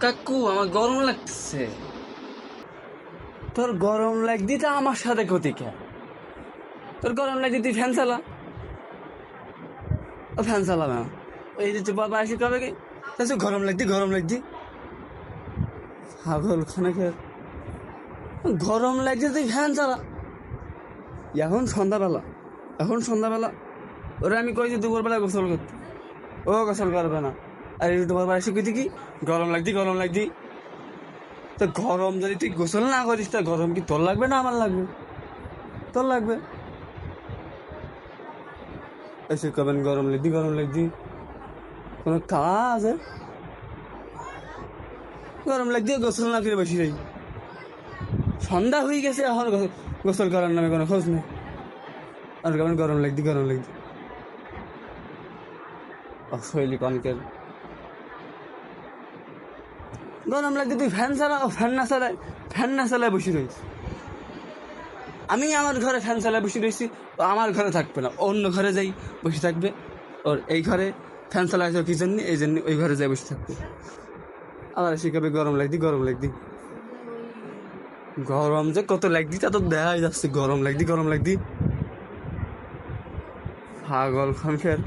কাকু আমার গরম লাগতেছে। তোর গরম লাগদি তা আমার সাথে ক্ষতি কে? তোর গরম লাগদি তুই ফ্যান চালা, ও ফ্যান চালাবে না। এই যে বাবা আসি কবে কি গরম লাগদি পাগল খানে খেয়ে গরম লাগছে তুই ফ্যান চালা। এখন সন্ধ্যাবেলা ওরা আমি কইছি দুপুরবেলা গোসল করতে, ও গোসল করবে না। আর এই তোমার বাড়ি শিখি কি গরম লাগদি। তো গরম যদি তুই গোসল না করিস তা গরম কি তোর লাগবে না আমার লাগবে? তোর লাগবে। এসে কবেন গরম লাগদি কোনো কাজ আছে? গরম লাগদি গোসল না করে বসি যাই। সন্ধ্যা হয়ে গেছে এখন গোসল করার নামে কোনো খোঁজ নেই। আর কেমন গরম লাগদি শৈলী কনকের গরম লাগছে তুই ফ্যান না চালায় বসে রয়েছি। আমি আমার ঘরে ফ্যান চালায় বসে রয়েছি, আমার ঘরে থাকবে না, অন্য ঘরে যাই বসে থাকবে। ওর এই ঘরে ফ্যান চালাইছ কি জন্য, এই জন্য ওই ঘরে যাই বসে থাকবে। আবার শিখাবে গরম লাগদি গরম যে কত লাগদি তা তো দেখাই যাচ্ছে। গরম লাগদি পাগল খানকের।